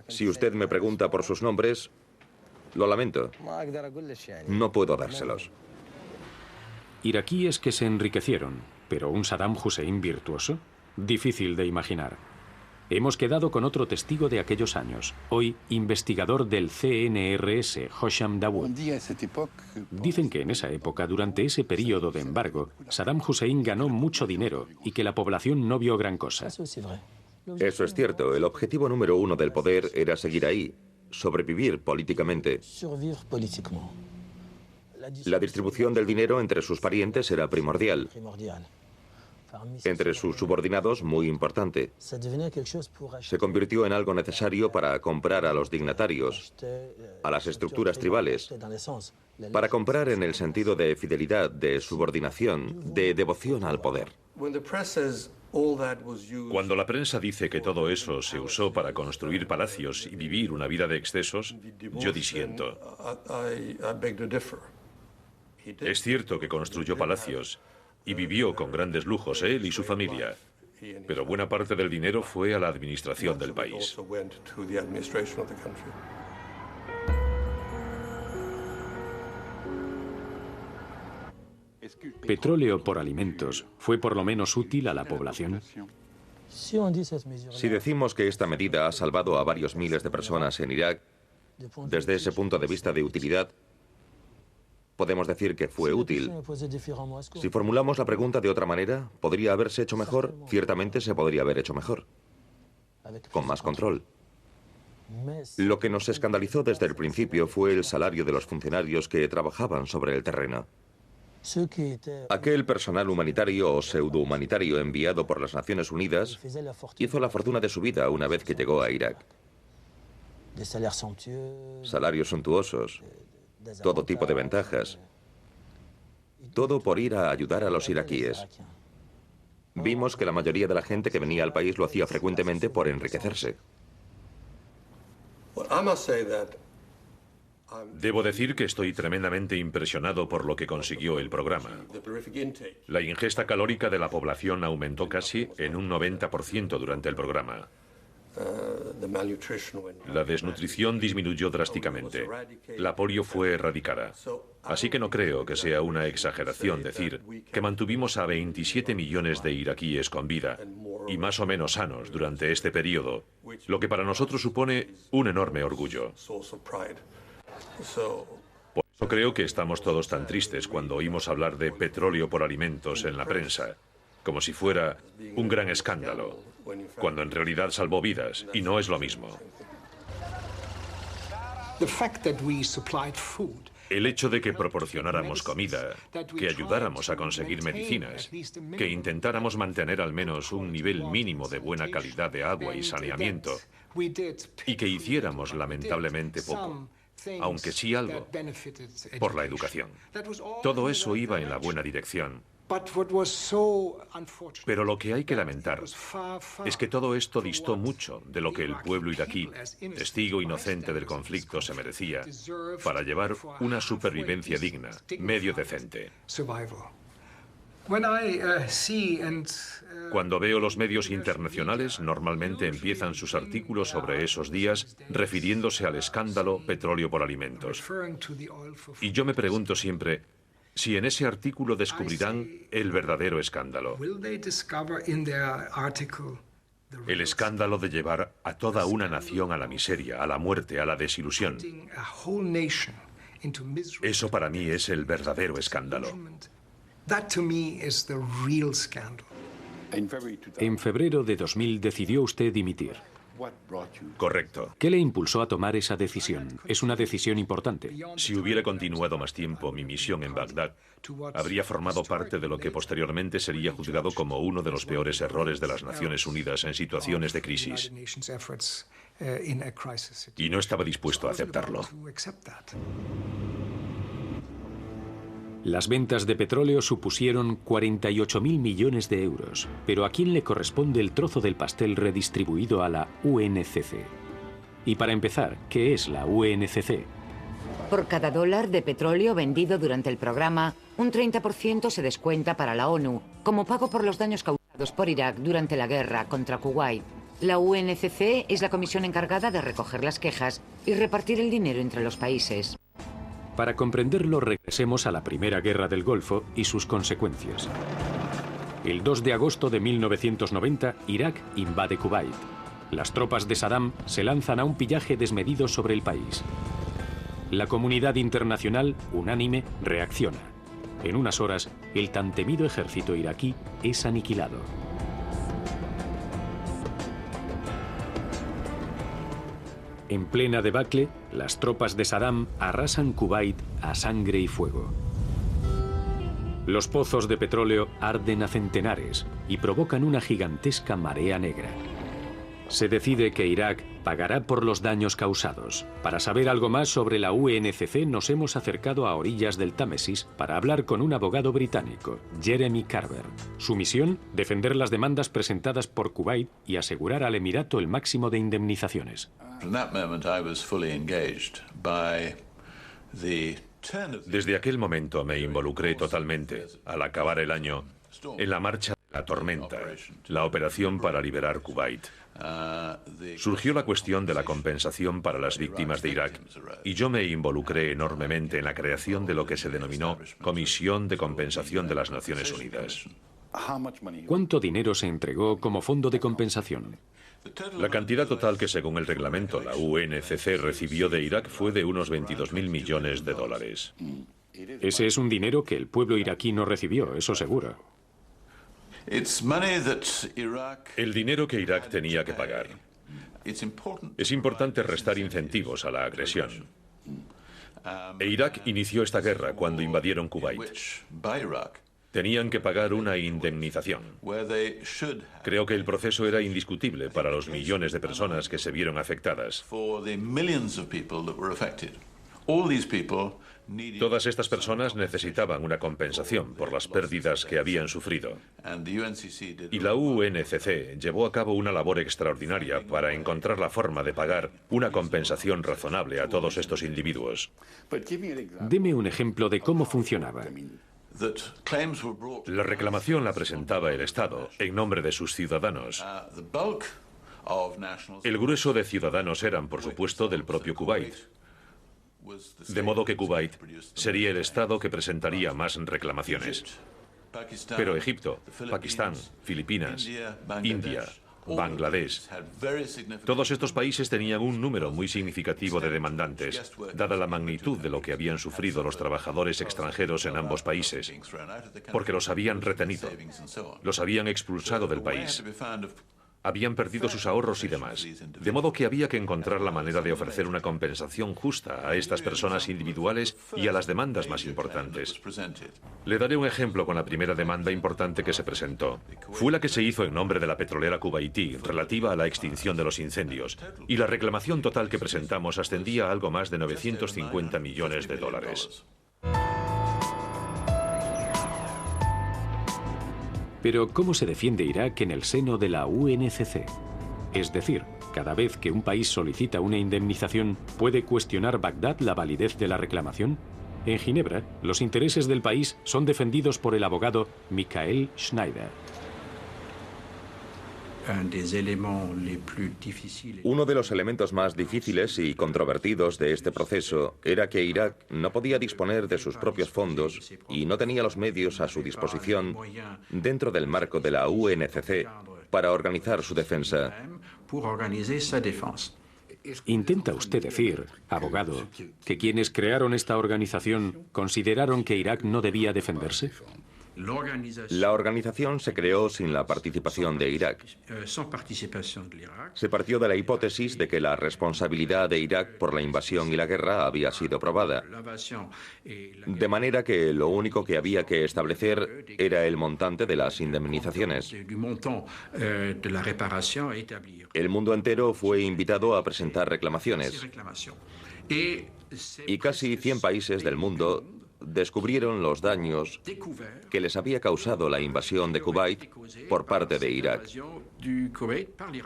Si usted me pregunta por sus nombres, lo lamento. No puedo dárselos. Iraquíes que se enriquecieron, pero un Saddam Hussein virtuoso, difícil de imaginar. Hemos quedado con otro testigo de aquellos años, hoy investigador del CNRS, Hosham Dawood. Dicen que en esa época, durante ese periodo de embargo, Saddam Hussein ganó mucho dinero y que la población no vio gran cosa. Eso es cierto. El objetivo número uno del poder era seguir ahí, sobrevivir políticamente. La distribución del dinero entre sus parientes era primordial. Entre sus subordinados, muy importante. Se convirtió en algo necesario para comprar a los dignatarios, a las estructuras tribales, para comprar en el sentido de fidelidad, de subordinación, de devoción al poder. Cuando la prensa dice que todo eso se usó para construir palacios y vivir una vida de excesos, yo disiento. Es cierto que construyó palacios y vivió con grandes lujos él y su familia, pero buena parte del dinero fue a la administración del país. ¿Petróleo por alimentos fue por lo menos útil a la población? Si decimos que esta medida ha salvado a varios miles de personas en Irak, desde ese punto de vista de utilidad, podemos decir que fue útil. Si formulamos la pregunta de otra manera, ¿podría haberse hecho mejor? Ciertamente se podría haber hecho mejor, con más control. Lo que nos escandalizó desde el principio fue el salario de los funcionarios que trabajaban sobre el terreno. Aquel personal humanitario o pseudo-humanitario enviado por las Naciones Unidas hizo la fortuna de su vida una vez que llegó a Irak. Salarios suntuosos, todo tipo de ventajas, todo por ir a ayudar a los iraquíes. Vimos que la mayoría de la gente que venía al país lo hacía frecuentemente por enriquecerse. Debo decir que estoy tremendamente impresionado por lo que consiguió el programa. La ingesta calórica de la población aumentó casi en un 90% durante el programa. La desnutrición disminuyó drásticamente. La polio fue erradicada. Así que no creo que sea una exageración decir que mantuvimos a 27 millones de iraquíes con vida y más o menos sanos durante este periodo, lo que para nosotros supone un enorme orgullo. Por eso creo que estamos todos tan tristes cuando oímos hablar de petróleo por alimentos en la prensa, como si fuera un gran escándalo, cuando en realidad salvó vidas, y no es lo mismo. El hecho de que proporcionáramos comida, que ayudáramos a conseguir medicinas, que intentáramos mantener al menos un nivel mínimo de buena calidad de agua y saneamiento, y que hiciéramos lamentablemente poco, aunque sí algo, por la educación. Todo eso iba en la buena dirección. Pero lo que hay que lamentar es que todo esto distó mucho de lo que el pueblo iraquí, testigo inocente del conflicto, se merecía para llevar una supervivencia digna, medio decente. Cuando veo los medios internacionales, normalmente empiezan sus artículos sobre esos días refiriéndose al escándalo petróleo por alimentos. Y yo me pregunto siempre si en ese artículo descubrirán el verdadero escándalo. El escándalo de llevar a toda una nación a la miseria, a la muerte, a la desilusión. Eso para mí es el verdadero escándalo. En febrero de 2000 decidió usted dimitir. Correcto. ¿Qué le impulsó a tomar esa decisión? Es una decisión importante. Si hubiera continuado más tiempo mi misión en Bagdad, habría formado parte de lo que posteriormente sería juzgado como uno de los peores errores de las Naciones Unidas en situaciones de crisis. Y no estaba dispuesto a aceptarlo. Las ventas de petróleo supusieron 48.000 millones de euros, pero ¿a quién le corresponde el trozo del pastel redistribuido a la UNCC? Y para empezar, ¿qué es la UNCC? Por cada dólar de petróleo vendido durante el programa, un 30% se descuenta para la ONU, como pago por los daños causados. por Irak durante la guerra contra Kuwait. La UNCC es la comisión encargada de recoger las quejas y repartir el dinero entre los países. Para comprenderlo, regresemos a la Primera Guerra del Golfo y sus consecuencias. El 2 de agosto de 1990, Irak invade Kuwait. Las tropas de Saddam se lanzan a un pillaje desmedido sobre el país. La comunidad internacional, unánime, reacciona. En unas horas, el tan temido ejército iraquí es aniquilado. En plena debacle, las tropas de Saddam arrasan Kuwait a sangre y fuego. Los pozos de petróleo arden a centenares y provocan una gigantesca marea negra. Se decide que Irak pagará por los daños causados. Para saber algo más sobre la UNCC nos hemos acercado a orillas del Támesis para hablar con un abogado británico, Jeremy Carver. Su misión, defender las demandas presentadas por Kuwait y asegurar al Emirato el máximo de indemnizaciones. Desde aquel momento me involucré totalmente, al acabar el año, en la marcha de la tormenta, la operación para liberar Kuwait. Surgió la cuestión de la compensación para las víctimas de Irak y yo me involucré enormemente en la creación de lo que se denominó Comisión de Compensación de las Naciones Unidas. ¿Cuánto dinero se entregó como fondo de compensación? La cantidad total que según el reglamento la UNCC recibió de Irak fue de unos 22.000 millones de dólares. Ese es un dinero que el pueblo iraquí no recibió, eso seguro. El dinero que Irak tenía que pagar. Es importante restar incentivos a la agresión. E Irak inició esta guerra cuando invadieron Kuwait. Tenían que pagar una indemnización. Creo que el proceso era indiscutible para los millones de personas que se vieron afectadas. Todas estas personas necesitaban una compensación por las pérdidas que habían sufrido. Y la UNCC llevó a cabo una labor extraordinaria para encontrar la forma de pagar una compensación razonable a todos estos individuos. Deme un ejemplo de cómo funcionaba. La reclamación la presentaba el Estado en nombre de sus ciudadanos. El grueso de ciudadanos eran, por supuesto, del propio Kuwait. De modo que Kuwait sería el Estado que presentaría más reclamaciones. Pero Egipto, Pakistán, Filipinas, India, Bangladesh, todos estos países tenían un número muy significativo de demandantes, dada la magnitud de lo que habían sufrido los trabajadores extranjeros en ambos países, porque los habían retenido, los habían expulsado del país. Habían perdido sus ahorros y demás. De modo que había que encontrar la manera de ofrecer una compensación justa a estas personas individuales y a las demandas más importantes. Le daré un ejemplo con la primera demanda importante que se presentó. Fue la que se hizo en nombre de la petrolera kuwaití relativa a la extinción de los incendios. Y la reclamación total que presentamos ascendía a algo más de 950 millones de dólares. Pero ¿cómo se defiende Irak en el seno de la UNCC? Es decir, cada vez que un país solicita una indemnización, ¿puede cuestionar Bagdad la validez de la reclamación? En Ginebra, los intereses del país son defendidos por el abogado Michael Schneider. Uno de los elementos más difíciles y controvertidos de este proceso era que Irak no podía disponer de sus propios fondos y no tenía los medios a su disposición dentro del marco de la UNCC para organizar su defensa. ¿Intenta usted decir, abogado, que quienes crearon esta organización consideraron que Irak no debía defenderse? La organización se creó sin la participación de Irak. Se partió de la hipótesis de que la responsabilidad de Irak por la invasión y la guerra había sido probada. De manera que lo único que había que establecer era el montante de las indemnizaciones. El mundo entero fue invitado a presentar reclamaciones. Y casi 100 países del mundo descubrieron los daños que les había causado la invasión de Kuwait por parte de Irak.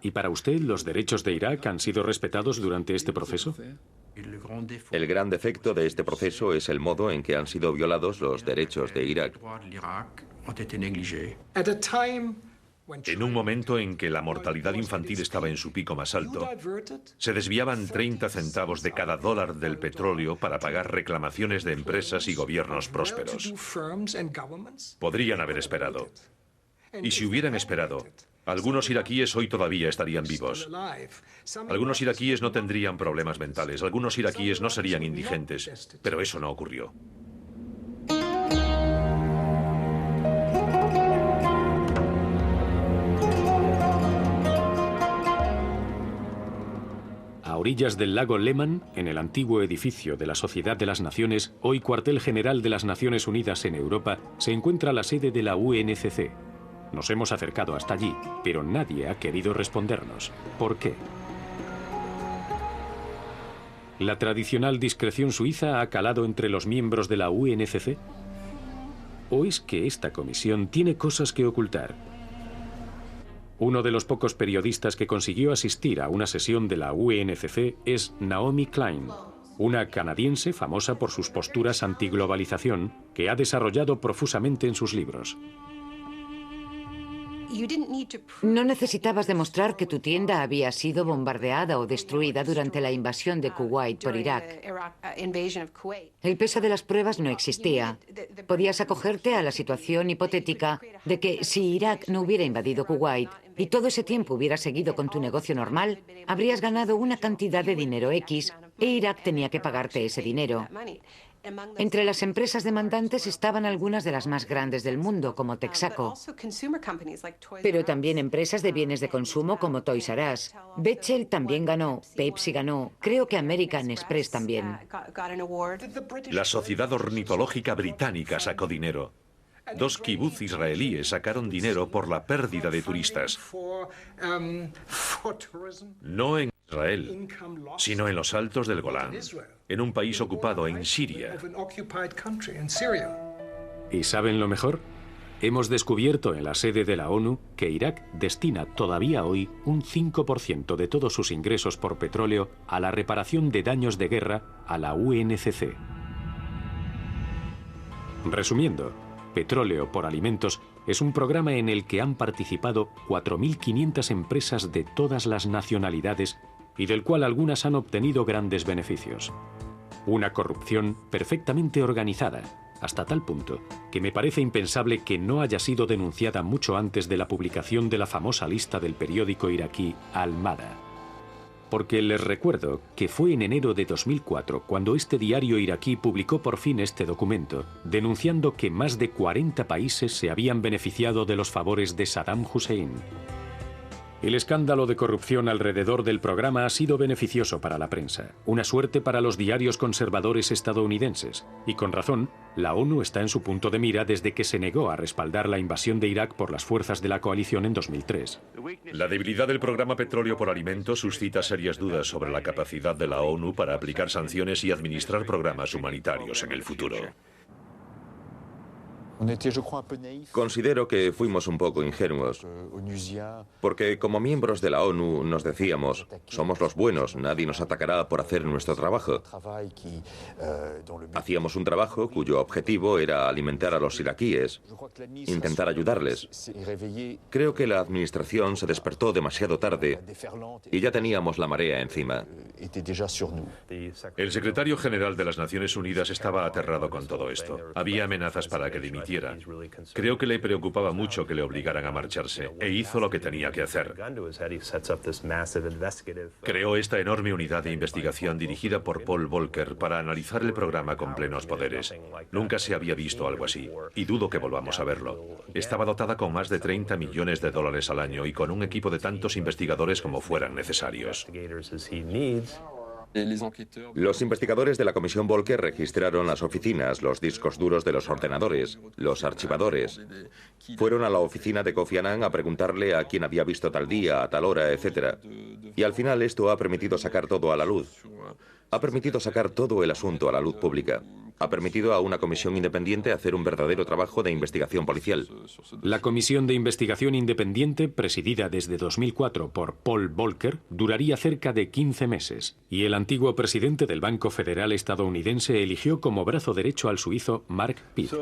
¿Y para usted los derechos de Irak han sido respetados durante este proceso? El gran defecto de este proceso es el modo en que han sido violados los derechos de Irak. En un momento en que la mortalidad infantil estaba en su pico más alto, se desviaban 30 centavos de cada dólar del petróleo para pagar reclamaciones de empresas y gobiernos prósperos. Podrían haber esperado. Y si hubieran esperado, algunos iraquíes hoy todavía estarían vivos. Algunos iraquíes no tendrían problemas mentales, algunos iraquíes no serían indigentes, pero eso no ocurrió. A orillas del lago Lehman, en el antiguo edificio de la Sociedad de las Naciones, hoy cuartel general de las Naciones Unidas en Europa, se encuentra la sede de la UNCC. Nos hemos acercado hasta allí, pero nadie ha querido respondernos. ¿Por qué? ¿La tradicional discreción suiza ha calado entre los miembros de la UNCC? ¿O es que esta comisión tiene cosas que ocultar? Uno de los pocos periodistas que consiguió asistir a una sesión de la UNCC es Naomi Klein, una canadiense famosa por sus posturas antiglobalización que ha desarrollado profusamente en sus libros. No necesitabas demostrar que tu tienda había sido bombardeada o destruida durante la invasión de Kuwait por Irak. El peso de las pruebas no existía. Podías acogerte a la situación hipotética de que si Irak no hubiera invadido Kuwait y todo ese tiempo hubieras seguido con tu negocio normal, habrías ganado una cantidad de dinero X e Irak tenía que pagarte ese dinero. Entre las empresas demandantes estaban algunas de las más grandes del mundo, como Texaco, pero también empresas de bienes de consumo como Toys R Us. Bechtel también ganó, Pepsi ganó, creo que American Express también. La Sociedad Ornitológica Británica sacó dinero. 2 kibutz israelíes sacaron dinero por la pérdida de turistas. No en Israel, sino en los altos del Golán, en un país ocupado en Siria. ¿Y saben lo mejor? Hemos descubierto en la sede de la ONU que Irak destina todavía hoy un 5% de todos sus ingresos por petróleo a la reparación de daños de guerra a la UNCC. Resumiendo, Petróleo por Alimentos es un programa en el que han participado 4.500 empresas de todas las nacionalidades y del cual algunas han obtenido grandes beneficios. Una corrupción perfectamente organizada, hasta tal punto que me parece impensable que no haya sido denunciada mucho antes de la publicación de la famosa lista del periódico iraquí Al-Mada. Porque les recuerdo que fue en enero de 2004 cuando este diario iraquí publicó por fin este documento, denunciando que más de 40 países se habían beneficiado de los favores de Saddam Hussein. El escándalo de corrupción alrededor del programa ha sido beneficioso para la prensa, una suerte para los diarios conservadores estadounidenses, y con razón, la ONU está en su punto de mira desde que se negó a respaldar la invasión de Irak por las fuerzas de la coalición en 2003. La debilidad del programa Petróleo por Alimentos suscita serias dudas sobre la capacidad de la ONU para aplicar sanciones y administrar programas humanitarios en el futuro. Considero que fuimos un poco ingenuos, porque como miembros de la ONU nos decíamos, somos los buenos, nadie nos atacará por hacer nuestro trabajo. Hacíamos un trabajo cuyo objetivo era alimentar a los iraquíes, intentar ayudarles. Creo que la administración se despertó demasiado tarde y ya teníamos la marea encima. El secretario general de las Naciones Unidas estaba aterrado con todo esto. Había amenazas para que dimitiera. Creo que le preocupaba mucho que le obligaran a marcharse e hizo lo que tenía que hacer. Creó esta enorme unidad de investigación dirigida por Paul Volcker para analizar el programa con plenos poderes. Nunca se había visto algo así y dudo que volvamos a verlo. Estaba dotada con más de 30 millones de dólares al año y con un equipo de tantos investigadores como fueran necesarios. Los investigadores de la Comisión Volcker registraron las oficinas, los discos duros de los ordenadores, los archivadores. Fueron a la oficina de Kofi Annan a preguntarle a quién había visto tal día, a tal hora, etc. Y al final esto ha permitido sacar todo a la luz. Ha permitido sacar todo el asunto a la luz pública. Ha permitido a una comisión independiente hacer un verdadero trabajo de investigación policial. La comisión de investigación independiente, presidida desde 2004 por Paul Volcker, duraría cerca de 15 meses, y el antiguo presidente del Banco Federal estadounidense eligió como brazo derecho al suizo Mark Pitt.